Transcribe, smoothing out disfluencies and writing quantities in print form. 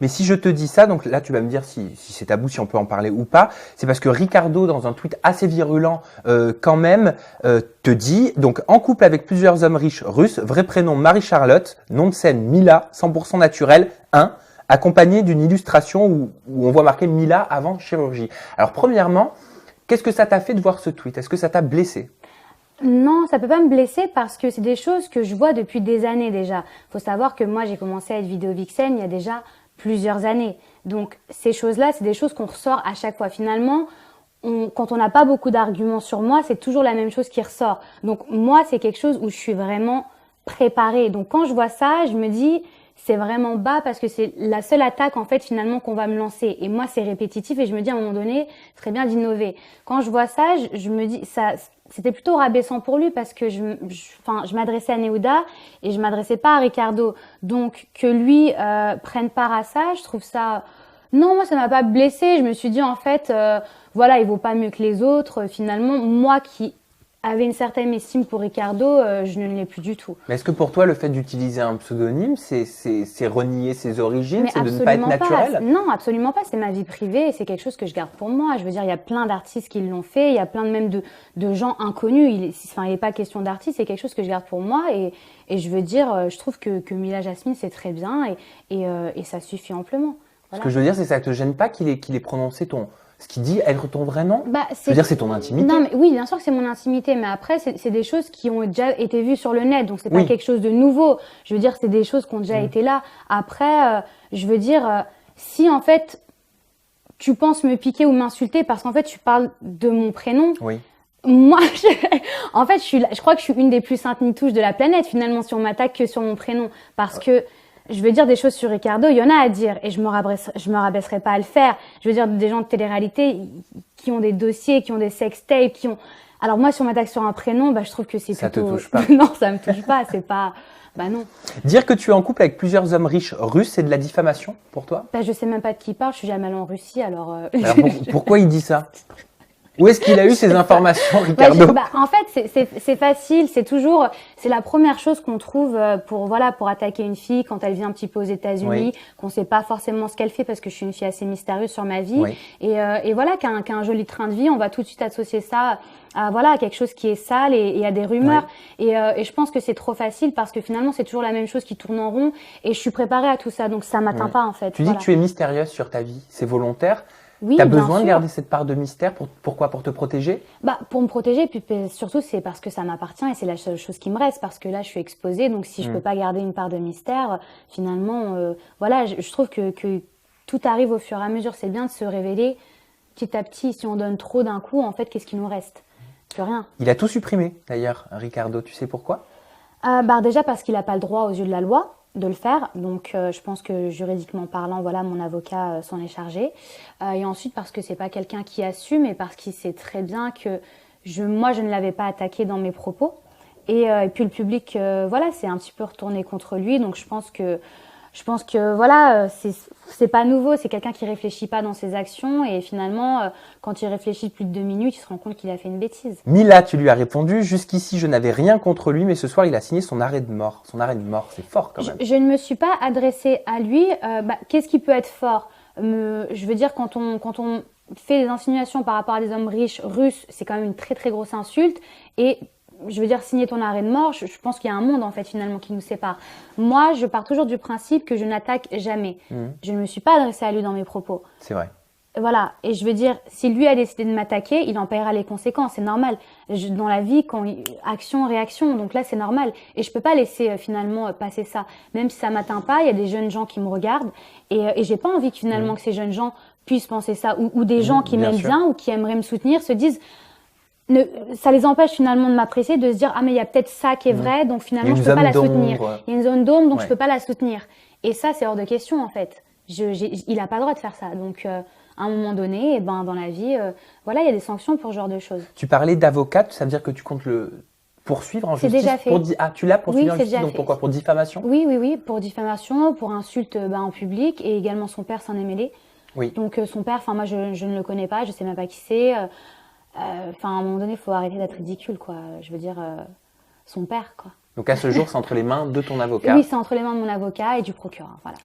Mais si je te dis ça, donc là tu vas me dire si c'est tabou, si on peut en parler ou pas, c'est parce que Ricardo, dans un tweet assez virulent quand même, te dit, donc en couple avec plusieurs hommes riches russes, vrai prénom Marie-Charlotte, nom de scène Mila, 100% naturel, 1, accompagné d'une illustration où on voit marqué Mila avant chirurgie. Alors premièrement, qu'est-ce que ça t'a fait de voir ce tweet? Est-ce que ça t'a blessé? Non, ça peut pas me blesser parce que c'est des choses que je vois depuis des années déjà. Faut savoir que moi, j'ai commencé à être vidéo vixen il y a déjà plusieurs années. Donc, ces choses-là, c'est des choses qu'on ressort à chaque fois. Finalement, quand on n'a pas beaucoup d'arguments sur moi, c'est toujours la même chose qui ressort. Donc, moi, c'est quelque chose où je suis vraiment préparée. Donc, quand je vois ça, je me dis, c'est vraiment bas parce que c'est la seule attaque, en fait, finalement, qu'on va me lancer. Et moi, c'est répétitif et je me dis, à un moment donné, ce serait bien d'innover. Quand je vois ça, je me dis, ça, c'était plutôt rabaissant pour lui parce que je m'adressais à Neouda et je m'adressais pas à Ricardo. Donc, que lui prenne part à ça, je trouve ça... Non, moi, ça m'a pas blessée. Je me suis dit, en fait, voilà, il vaut pas mieux que les autres. Finalement, moi qui avait une certaine estime pour Ricardo, je ne l'ai plus du tout. Mais est-ce que pour toi, le fait d'utiliser un pseudonyme, c'est renier ses origines, c'est de ne pas être Absolument naturel? Non, absolument pas. C'est ma vie privée et c'est quelque chose que je garde pour moi. Je veux dire, il y a plein d'artistes qui l'ont fait. Il y a plein de gens inconnus. Il n'est pas question d'artiste. C'est quelque chose que je garde pour moi. Et je veux dire, je trouve que Mila Jasmine, c'est très bien et ça suffit amplement. Voilà. Ce que je veux dire, c'est que ça te gêne pas qu'il ait prononcé ce qu'il dit être ton vrai nom? Je veux dire, c'est ton intimité. Non, mais oui, bien sûr que c'est mon intimité, mais après, c'est des choses qui ont déjà été vues sur le net, donc c'est pas quelque chose de nouveau. Je veux dire, c'est des choses qui ont déjà été là. Après, je veux dire, si en fait, tu penses me piquer ou m'insulter parce qu'en fait, tu parles de mon prénom. Oui. Moi, en fait, je crois que je suis une des plus saintes nitouches de la planète, finalement, si on m'attaque que sur mon prénom. Parce que, je veux dire des choses sur Ricardo, il y en a à dire et je me rabaisserai pas à le faire. Je veux dire des gens de télé-réalité qui ont des dossiers, qui ont des sextapes, qui ont... Alors moi, si on m'attaque sur un prénom, je trouve que c'est plutôt... Ça te touche pas? Non, ça me touche pas, c'est pas... non. Dire que tu es en couple avec plusieurs hommes riches russes, c'est de la diffamation pour toi? Je sais même pas de qui il parle, je suis jamais allée en Russie, alors pourquoi il dit ça? Où est-ce qu'il a eu ces informations, Ricardo? En fait, c'est facile, c'est la première chose qu'on trouve pour attaquer une fille quand elle vient un petit peu aux États-Unis, qu'on sait pas forcément ce qu'elle fait parce que je suis une fille assez mystérieuse sur ma vie, et voilà, qui a un joli train de vie, on va tout de suite associer ça à quelque chose qui est sale et à des rumeurs, et je pense que c'est trop facile parce que finalement c'est toujours la même chose qui tourne en rond, et je suis préparée à tout ça, donc ça m'atteint pas en fait. Tu dis que tu es mystérieuse sur ta vie, c'est volontaire? Oui, t'as besoin de garder cette part de mystère pourquoi? Pour te protéger? Pour me protéger, puis surtout c'est parce que ça m'appartient et c'est la seule chose qui me reste, parce que là je suis exposée, donc si je peux pas garder une part de mystère, finalement, voilà, je trouve que tout arrive au fur et à mesure. C'est bien de se révéler petit à petit. Si on donne trop d'un coup, en fait, qu'est-ce qui nous reste? Plus rien. Il a tout supprimé d'ailleurs, Ricardo. Tu sais pourquoi? Déjà parce qu'il n'a pas le droit aux yeux de la loi de le faire, donc je pense que juridiquement parlant, voilà, mon avocat s'en est chargé, et ensuite parce que c'est pas quelqu'un qui assume et parce qu'il sait très bien que moi je ne l'avais pas attaqué dans mes propos, et puis le public voilà, c'est un petit peu retourné contre lui, donc je pense que voilà, c'est pas nouveau, c'est quelqu'un qui réfléchit pas dans ses actions, et finalement quand il réfléchit plus de 2 minutes, il se rend compte qu'il a fait une bêtise. Mila, tu lui as répondu: jusqu'ici je n'avais rien contre lui, mais ce soir il a signé son arrêt de mort. Son arrêt de mort, c'est fort quand même. Je ne me suis pas adressée à lui. Qu'est-ce qui peut être fort? Je veux dire, quand on fait des insinuations par rapport à des hommes riches russes, c'est quand même une très très grosse insulte, et je veux dire, signer ton arrêt de mort, je pense qu'il y a un monde en fait finalement qui nous sépare. Moi, je pars toujours du principe que je n'attaque jamais. Je ne me suis pas adressée à lui dans mes propos. C'est vrai. Voilà, et je veux dire, si lui a décidé de m'attaquer, il en paiera les conséquences, c'est normal. Dans la vie, action, réaction, donc là c'est normal. Et je peux pas laisser finalement passer ça. Même si ça m'atteint pas, il y a des jeunes gens qui me regardent, et j'ai pas envie que finalement que ces jeunes gens puissent penser ça, ou des gens qui m'aiment bien ou qui aimeraient me soutenir se disent... ça les empêche finalement de m'apprécier, de se dire mais il y a peut-être ça qui est vrai, donc finalement je peux pas la soutenir. Il y a une zone d'ombre, donc je peux pas la soutenir. Et ça c'est hors de question en fait. Il a pas le droit de faire ça. Donc à un moment donné, dans la vie, voilà, il y a des sanctions pour ce genre de choses. Tu parlais d'avocate, ça veut dire que tu comptes le poursuivre en justice? C'est déjà fait. Tu l'as poursuivi en justice, donc fait. pourquoi? Pour diffamation? Oui, pour diffamation, pour insulte en public, et également son père s'en est mêlé. Oui. Donc son père, moi je ne le connais pas, je sais même pas qui c'est. À un moment donné, il faut arrêter d'être ridicule, quoi. Je veux dire, son père, quoi. Donc à ce jour, c'est entre les mains de ton avocat? Oui, c'est entre les mains de mon avocat et du procureur, voilà.